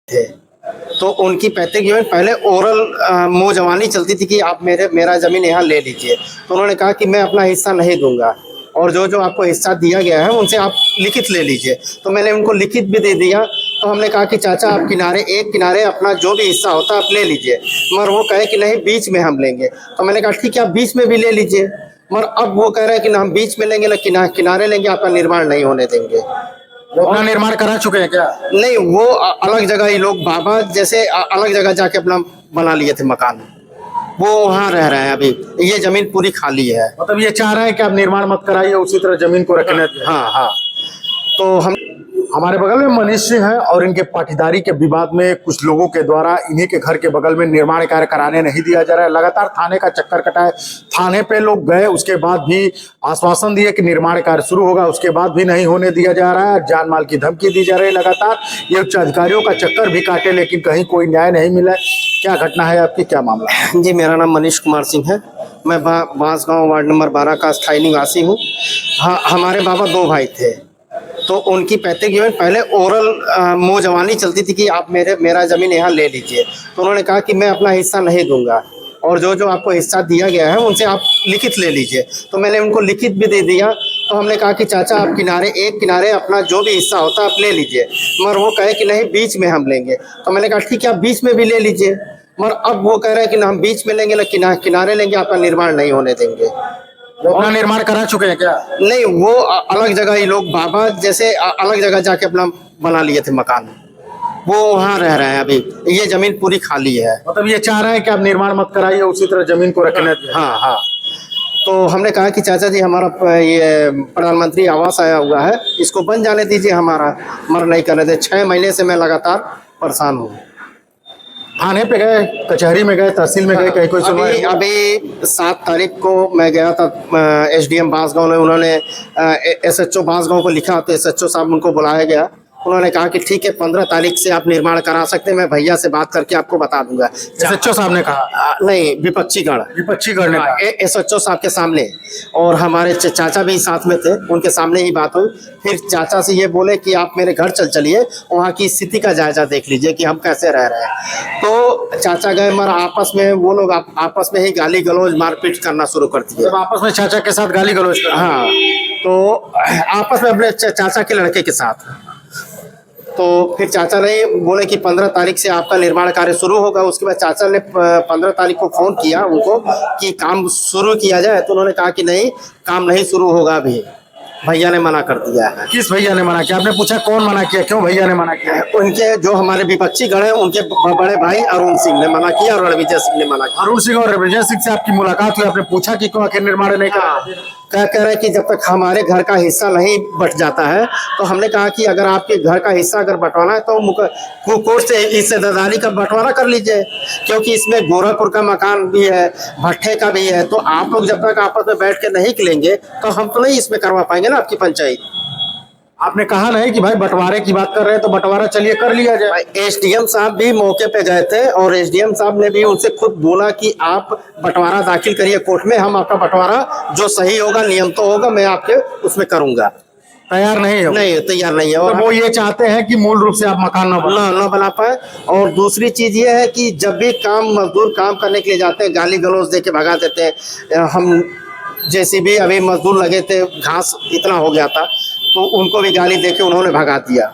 थे। तो उनकी पैतृक जमीन पहले ओरल मुँह जवानी चलती थी कि आप मेरा ज़मीन यहाँ ले लीजिए। तो उन्होंने कहा कि मैं अपना हिस्सा नहीं दूँगा और जो आपको हिस्सा दिया गया है उनसे आप लिखित ले लीजिए। तो मैंने उनको लिखित भी दे दिया। तो हमने कहा कि चाचा आप एक किनारे अपना जो भी हिस्सा होता है आप ले लीजिए। मगर वो कहे कि नहीं बीच में हम लेंगे। तो मैंने कहा ठीक है आप बीच में भी ले लीजिए। मगर अब वो कह रहे हैं कि ना हम बीच में लेंगे ना किनारे लेंगे, आपका निर्माण नहीं होने देंगे। वो अपना निर्माण करा चुके हैं क्या? नहीं, वो अलग जगह ही लोग बाबा जैसे अलग जगह जाके अपना बना लिए थे मकान। वो वहाँ रह रहे हैं अभी। ये जमीन पूरी खाली है। मतलब ये चाह रहे हैं कि आप निर्माण मत कराइए, उसी तरह जमीन को रखने दें। हाँ हाँ। तो हम हमारे बगल में मनीष सिंह है और इनके पाटीदारी के विवाद में कुछ लोगों के द्वारा इन्हीं के घर के बगल में निर्माण कार्य कराने नहीं दिया जा रहा है। लगातार थाने का चक्कर कटाए, थाने पे लोग गए, उसके बाद भी आश्वासन दिए कि निर्माण कार्य शुरू होगा, उसके बाद भी नहीं होने दिया जा रहा है। जान माल की धमकी दी जा रही है। लगातार ये उच्च अधिकारियों का चक्कर भी काटे लेकिन कहीं कोई न्याय नहीं मिला। क्या घटना है आपकी, क्या मामला है? जी, मेरा नाम मनीष कुमार सिंह है। मैं बांसगांव वार्ड नंबर 12 का स्थायी निवासी हूँ। हाँ, हमारे बाबा 2 भाई थे। तो उनकी पैतृक जमीन पहले ओरल मुँह जवानी चलती थी कि आप मेरा ज़मीन यहाँ ले लीजिए। तो उन्होंने कहा कि मैं अपना हिस्सा नहीं दूँगा और जो आपको हिस्सा दिया गया है उनसे आप लिखित ले लीजिए। तो मैंने उनको लिखित भी दे दिया। तो हमने कहा कि चाचा आप एक किनारे अपना जो भी हिस्सा होता है आप ले लीजिए। मगर वो कहे कि नहीं बीच में हम लेंगे। तो मैंने कहा ठीक है आप बीच में भी ले लीजिए। मगर अब वो कह रहे हैं कि ना हम बीच में लेंगे ना किनारे लेंगे, आपका निर्माण नहीं होने देंगे। वो अपना निर्माण करा चुके हैं क्या? नहीं, वो अलग जगह ही लोग बाबा जैसे अलग जगह जाके अपना बना लिए थे मकान। वो वहाँ रह रहे हैं अभी। ये जमीन पूरी खाली है। मतलब ये चाह रहे हैं कि आप निर्माण मत कराइए, उसी तरह जमीन को रखने दें। हाँ हाँ। तो हमने कहा कि चाचा जी हमारा ये प्रधानमंत्री आवास आया हुआ है, इसको बन जाने दीजिए, हमारा मर नहीं करने दे। 6 महीने से मैं लगातार परेशान हूँ। थाने पे गए, कचहरी में गए, तहसील में गए, कहीं कोई सुनवाई? अभी 7 तारीख को मैं गया था SDM बांसगांव में। उन्होंने SHO बांसगांव को लिखा तो SHO साहब उनको बुलाया गया। उन्होंने कहा कि ठीक है 15 तारीख से आप निर्माण करा सकते हैं, मैं भैया से बात करके आपको बता दूंगा। SHO साहब ने कहा? नहीं, विपक्षी गण ने कहा। SHO साहब के सामने, और हमारे चाचा भी साथ में थे, उनके सामने ही बात हुई। फिर चाचा से ये बोले कि आप मेरे घर चलिए, वहाँ की स्थिति का जायजा देख लीजिए कि हम कैसे रह रहे हैं। तो चाचा गए, मगर आपस में वो लोग आपस में ही गाली गलौज मारपीट करना शुरू कर दिए। आपस में चाचा के साथ गाली गलौज? हाँ, तो आपस में अपने चाचा के लड़के के साथ। तो फिर चाचा ने बोले कि 15 तारीख से आपका निर्माण कार्य शुरू होगा। उसके बाद चाचा ने 15 तारीख को फ़ोन किया उनको कि काम शुरू किया जाए। तो उन्होंने कहा कि नहीं, काम नहीं शुरू होगा अभी, भैया ने मना कर दिया है। किस भैया ने मना किया? आपने पूछा कौन मना किया, क्यों भैया ने मना किया? उनके जो हमारे विपक्षी गण हैं, उनके बड़े भाई अरुण सिंह ने मना किया और रणविजय सिंह ने मना किया। अरुण सिंह और रणविजय सिंह से आपकी मुलाकात हुई, आपने पूछा कि क्यों आखिर निर्माण नहीं करा? कह रहे कि जब तक हमारे घर का हिस्सा नहीं बट जाता है। तो हमने कहा कि अगर आपके घर का हिस्सा अगर बंटवाना है तो कोर्ट से इस हिस्सेदारी का बंटवारा कर लीजिए, क्योंकि इसमें गोरखपुर का मकान भी है, भट्टे का भी है। तो आप लोग जब तक आपस में बैठ के नहीं लेंगे तो हम तो नहीं इसमें करवा पाएंगे ना आपकी पंचायत। आपने कहा नहीं कि भाई बंटवारे की बात कर रहे हैं तो बंटवारा चलिए कर लिया जाए। SDM साहब भी मौके पे गए थे और SDM साहब ने भी उनसे खुद बोला कि आप बंटवारा दाखिल करिए कोर्ट में, हम आपका बंटवारा जो सही होगा, नियम तो होगा, मैं आपके उसमें करूंगा। तैयार नहीं है? नहीं, तैयार नहीं है। और तो वो ये चाहते हैं कि मूल रूप से आप मकान न बना पाए। और दूसरी चीज ये है कि जब भी मजदूर काम करने के लिए जाते हैं, गाली गलौज दे के भगा देते हैं। हम जैसे भी अभी मजदूर लगे थे, घास इतना हो गया था, तो उनको भी गाली देके उन्होंने भगा दिया।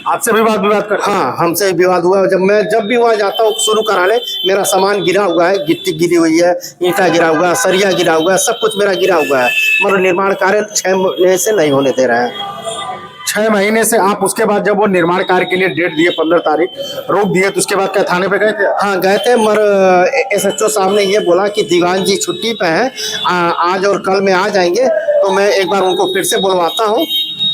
आपसे भी विवाद कर? हाँ, हमसे विवाद हुआ। जब भी वहाँ जाता हूँ शुरू कराने, मेरा सामान गिरा हुआ है, गिट्टी गिरी हुई है, ईंटा गिरा हुआ है, सरिया गिरा हुआ है, सब कुछ मेरा गिरा हुआ है। मगर निर्माण कार्य 6 महीने से नहीं होने दे रहा है। 6 महीने से आप, उसके बाद जब वो निर्माण कार्य के लिए डेट दिए 15 तारीख रोक दिए, तो उसके बाद क्या थाने पे गए थे? हाँ, गए थे। मगर SHO साहब ने ये बोला कि दीवान जी छुट्टी पे हैं, आज और कल में आ जाएंगे। तो मैं एक बार उनको फिर से बुलवाता हूँ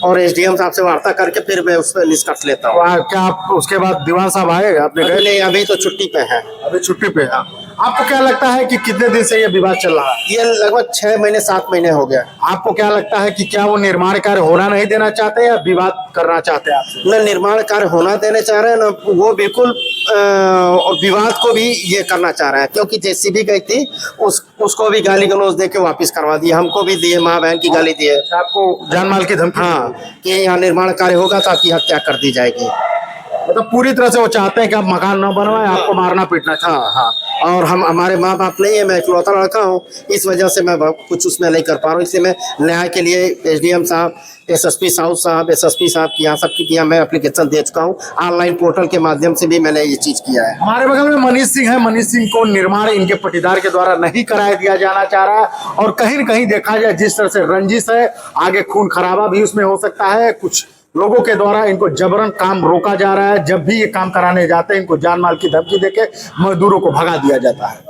और SDM साहब से वार्ता करके फिर मैं उस पर निष्कर्ष लेता हूँ। क्या आप उसके बाद दीवान साहब आए? आपने गए? नहीं, अभी तो छुट्टी पे है। अभी छुट्टी पे है। आपको क्या लगता है कि कितने दिन से ये विवाद चल रहा है? ये लगभग 6 महीने 7 महीने हो गया। आपको क्या लगता है कि क्या वो निर्माण कार्य होना नहीं देना चाहते या विवाद करना चाहते हैं आपसे? न निर्माण कार्य होना देना चाह रहे हैं, न वो बिल्कुल और विवाद को भी ये करना चाह रहा है। क्योंकि JCB गई थी, उसको भी गाली गलौज दे के वापिस करवा दिए, हमको भी दिए, माँ बहन की गाली दिए। आपको जान माल की धमकी? हाँ, कि यहाँ निर्माण कार्य होगा तो आपकी हत्या कर दी जाएगी। मतलब पूरी तरह से वो चाहते हैं कि आप मकान ना बनवाए, आपको मारना पीटना चाहिए। हाँ हाँ, और हम हमारे माँ बाप नहीं है, मैं इकलौता लड़का हूँ, इस वजह से मैं कुछ उसमें नहीं कर पा रहा हूँ। इसलिए मैं न्याय के लिए एसडीएम साहब, एसएसपी साहब, एसएसपी साहब की यहाँ सबकी किया, मैं एप्लीकेशन दे चुका हूँ। ऑनलाइन पोर्टल के माध्यम से भी मैंने ये चीज़ किया है। हमारे बगल में मनीष सिंह है। मनीष सिंह को निर्माण इनके पटीदार के द्वारा नहीं कराया दिया जाना चाह रहा है, और कहीं न कहीं देखा जाए जिस तरह से रंजिश है, आगे खून खराबा भी उसमें हो सकता है। कुछ लोगों के द्वारा इनको जबरन काम रोका जा रहा है। जब भी ये काम कराने जाते हैं, इनको जान माल की धमकी देके मजदूरों को भगा दिया जाता है।